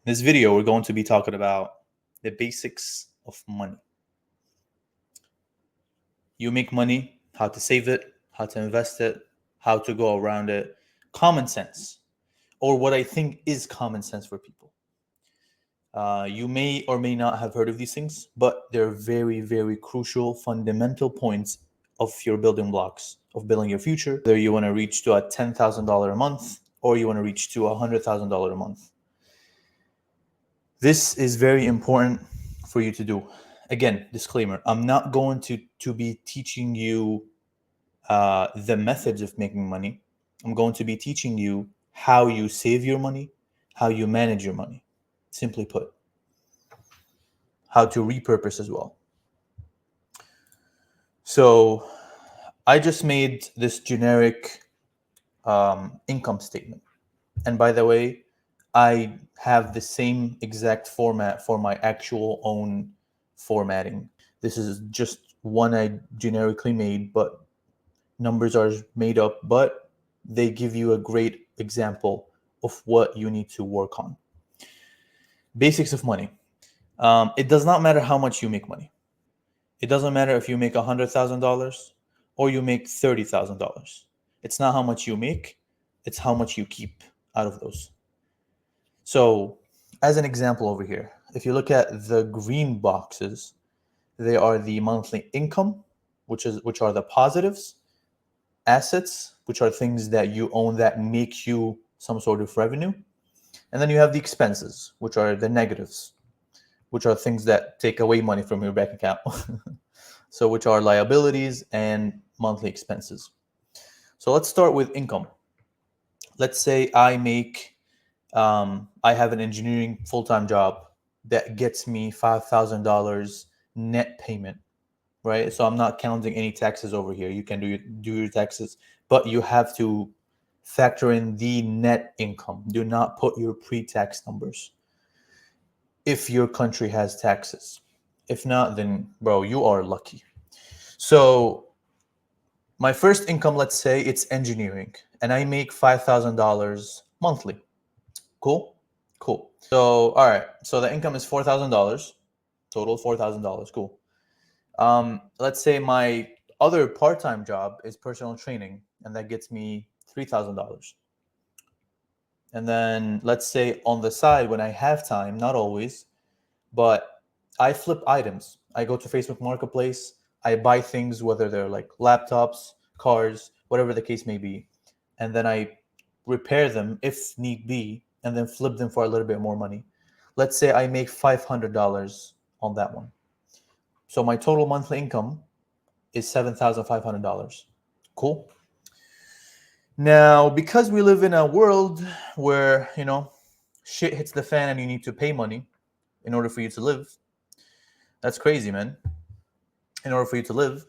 In this video, we're going to be talking about the basics of money. You make money, how to save it, how to invest it, how to go around it, common sense, or what I think is common sense for people. You may or may not have heard of these things, but they're very, very crucial, fundamental points of your building blocks of building your future. Whether you want to reach to a $10,000 a month or you want to reach to $100,000 a month. This is very important for you to do. Again, disclaimer, I'm not going to be teaching you the methods of making money. I'm going to be teaching you how you save your money, how you manage your money, simply put. How to repurpose as well. So I just made this generic income statement. And by the way, I have the same exact format for my actual own formatting. This is just one I generically made, but numbers are made up, but they give you a great example of what you need to work on. Basics of money. It does not matter how much you make money. It doesn't matter if you make $100,000 or you make $30,000. It's not how much you make, it's how much you keep out of those. So, as an example over here, if you look at the green boxes, they are the monthly income, which are the positives, assets, which are things that you own that make you some sort of revenue, and then you have the expenses, which are the negatives, which are things that take away money from your bank account. So, which are liabilities and monthly expenses. So let's start with income. Let's say I have an engineering full-time job that gets me $5,000 net payment, right? So I'm not counting any taxes over here. You can do your taxes, but you have to factor in the net income. Do not put your pre-tax numbers if your country has taxes. If not, then bro, you are lucky. So my first income, let's say it's engineering, and I make $5,000 monthly. Cool? Cool. So, all right. So the income is $4,000, total $4,000. Cool. Let's say my other part-time job is personal training, and that gets me $3,000. And then let's say on the side, when I have time, not always, but I flip items. I go to Facebook Marketplace. I buy things, whether they're like laptops, cars, whatever the case may be, and then I repair them if need be, and then flip them for a little bit more money. Let's say I make $500 on that one. So my total monthly income is $7,500. Cool. Now, because we live in a world where, shit hits the fan and you need to pay money in order for you to live, that's crazy, man. In order for you to live,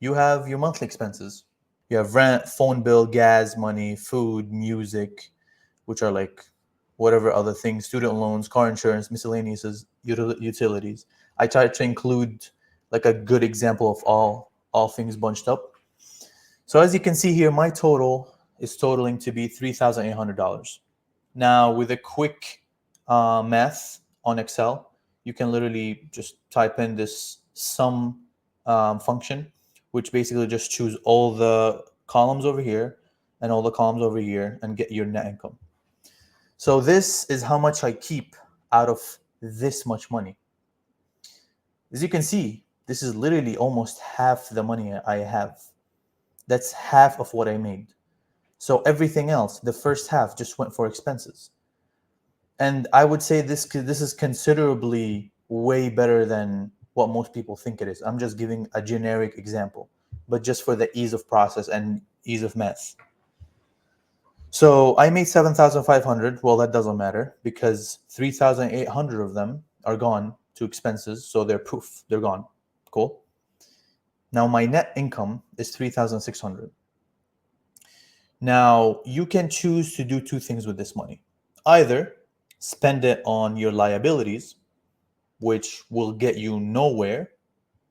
you have your monthly expenses. You have rent, phone bill, gas money, food, music, which are like whatever other things, student loans, car insurance, miscellaneous utilities. I try to include like a good example of all things bunched up. So as you can see here, my total is totaling to be $3,800. Now, with a quick math on Excel, you can literally just type in this sum function, which basically just choose all the columns over here and all the columns over here and get your net income. So this is how much I keep out of this much money. As you can see, this is literally almost half the money I have. That's half of what I made. So everything else, the first half, just went for expenses. And I would say this is considerably way better than what most people think it is. I'm just giving a generic example, but just for the ease of process and ease of math. So I made 7,500. Well, that doesn't matter because 3,800 of them are gone to expenses. So they're poof, they're gone. Cool. Now my net income is 3,600. Now you can choose to do two things with this money. Either spend it on your liabilities, which will get you nowhere.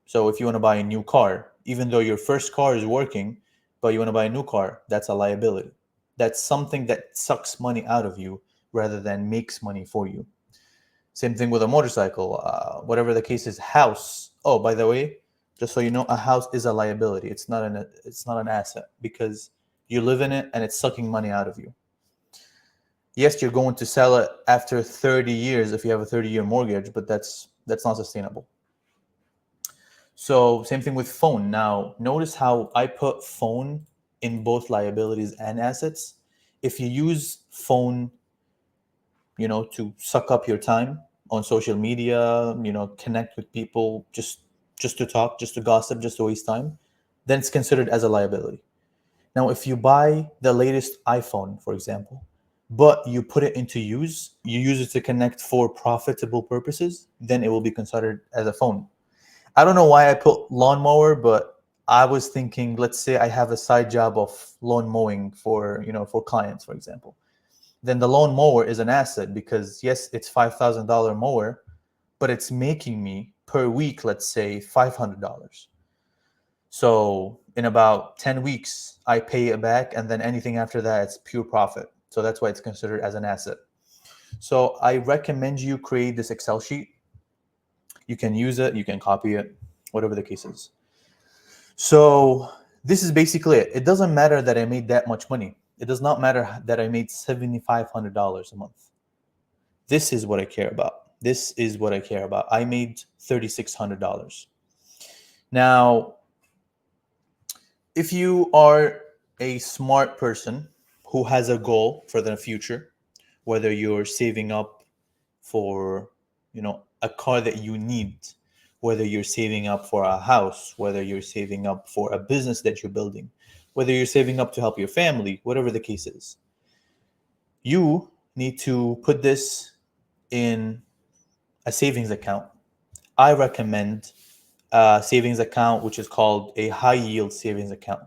So if you want to buy a new car, even though your first car is working, but you want to buy a new car, that's a liability. That's something that sucks money out of you rather than makes money for you. Same thing with a motorcycle, whatever the case is. House. Oh, by the way, just so you know, a house is a liability. It's not an asset because you live in it and it's sucking money out of you. Yes, you're going to sell it after 30 years if you have a 30-year mortgage, but that's not sustainable. So same thing with phone. Now, notice how I put phone in both liabilities and assets. If you use phone, to suck up your time on social media, connect with people, just to talk, just to gossip, just to waste time, then it's considered as a liability. Now, if you buy the latest iPhone, for example, but you put it into use, you use it to connect for profitable purposes, then it will be considered as a phone. I don't know why I put lawnmower, but I was thinking, let's say I have a side job of lawn mowing for clients, for example. Then the lawn mower is an asset because yes, it's $5,000 mower, but it's making me per week, let's say $500. So in about 10 weeks, I pay it back, and then anything after that, it's pure profit. So that's why it's considered as an asset. So I recommend you create this Excel sheet. You can use it, you can copy it, whatever the case is. So this is basically it. It doesn't matter that I made that much money. It does not matter that I made $7,500 a month. This is what I care about. This is what I care about. I made $3,600. Now, if you are a smart person who has a goal for the future, whether you're saving up for, a car that you need, whether you're saving up for a house, whether you're saving up for a business that you're building, whether you're saving up to help your family, whatever the case is, you need to put this in a savings account. I recommend a savings account which is called a high yield savings account.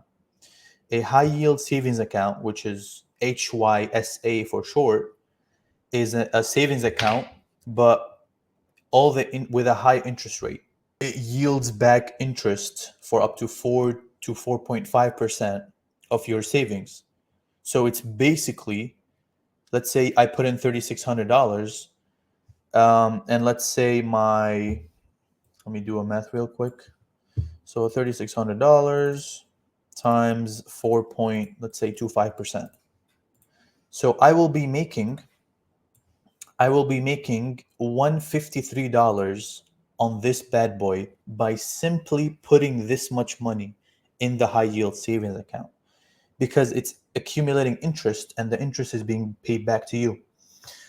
A high yield savings account, which is HYSA for short, is a savings account, but with a high interest rate. It yields back interest for up to 4 to 4.5% of your savings. So it's basically, let's say I put in $3,600, and let's say let me do a math real quick. So $3,600 times 4.25%. So I will be making $153 on this bad boy by simply putting this much money in the high yield savings account, because it's accumulating interest and the interest is being paid back to you.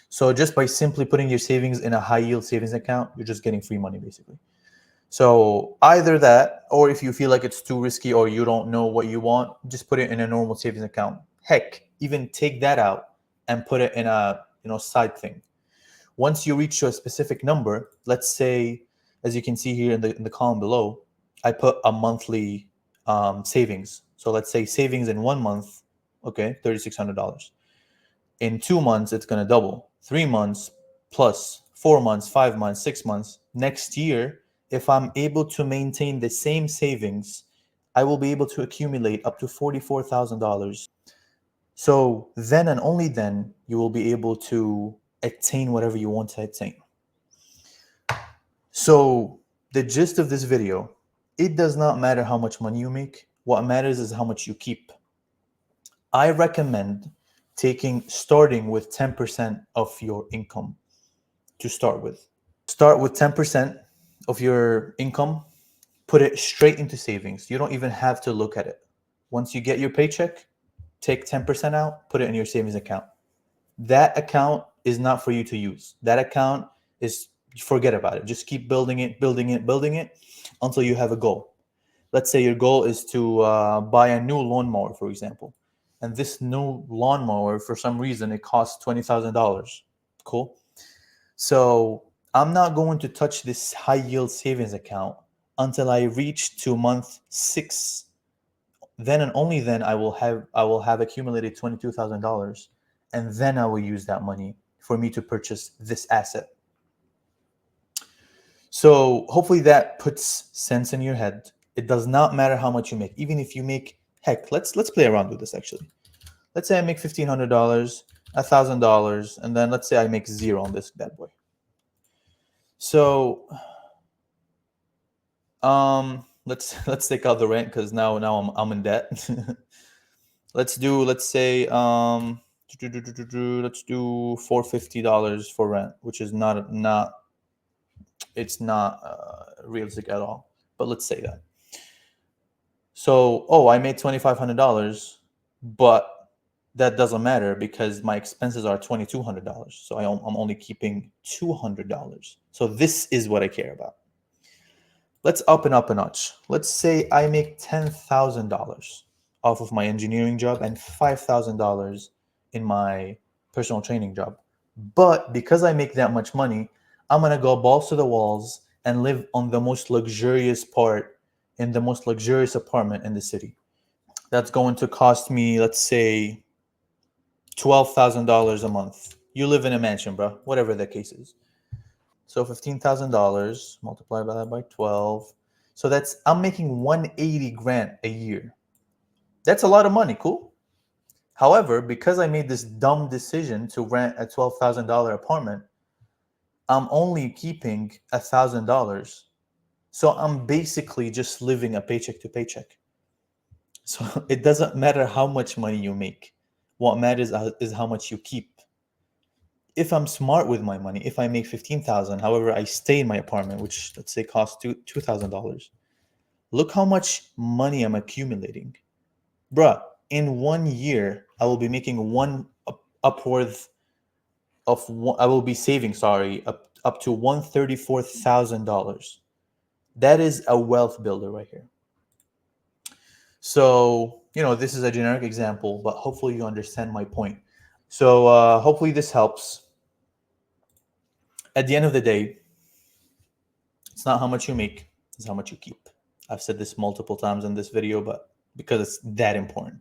So just by simply putting your savings in a high yield savings account, you're just getting free money basically. So either that, or if you feel like it's too risky or you don't know what you want, just put it in a normal savings account. Heck, even take that out and put it in a side thing. Once you reach to a specific number, let's say, as you can see here in the column below, I put a monthly savings. So let's say savings in 1 month, okay, $3,600. In 2 months, it's going to double. 3 months plus 4 months, 5 months, 6 months. Next year, if I'm able to maintain the same savings, I will be able to accumulate up to $44,000. So then and only then you will be able to attain whatever you want to attain. So the gist of this video, it does not matter how much money you make. What matters is how much you keep. I recommend starting with 10% of your income to start with. Start with 10% of your income, put it straight into savings. You don't even have to look at it. Once you get your paycheck, take 10% out, put it in your savings account. That account is not for you to use. That account is, forget about it. Just keep building it until you have a goal. Let's say your goal is to buy a new lawnmower, for example. And this new lawnmower, for some reason, it costs $20,000. Cool. So I'm not going to touch this high yield savings account until I reach to month 6. Then and only then I will have accumulated $22,000, and then I will use that money for me to purchase this asset. So hopefully that puts sense in your head. It does not matter how much you make. Even if you make, heck, let's play around with this actually. Let's say I make $1,500, $1,000, and then let's say I make 0 on this bad boy. So let's take out the rent because now I'm in debt. Let's say let's do $450 for rent, which is not it's not realistic at all. But let's say that. So, oh, I made $2,500, but that doesn't matter because my expenses are $2,200. So I'm only keeping $200. So this is what I care about. Let's up and up a notch. Let's say I make $10,000 off of my engineering job and $5,000 in my personal training job. But because I make that much money, I'm gonna go balls to the walls and live on the most luxurious part in the most luxurious apartment in the city. That's going to cost me, let's say, $12,000 a month. You live in a mansion, bro, whatever the case is. So $15,000 multiplied by that by 12. So I'm making 180 grand a year. That's a lot of money, cool. However, because I made this dumb decision to rent a $12,000 apartment, I'm only keeping $1,000. So I'm basically just living a paycheck to paycheck. So it doesn't matter how much money you make. What matters is how much you keep. If I'm smart with my money, if I make 15,000, however, I stay in my apartment, which let's say costs $2,000. Look how much money I'm accumulating, bruh. In 1 year, I will be making upwards of one, I will be saving, sorry, up to $134,000. That is a wealth builder right here. So this is a generic example, but hopefully you understand my point. So hopefully this helps. At the end of the day, it's not how much you make, it's how much you keep. I've said this multiple times in this video, but because it's that important.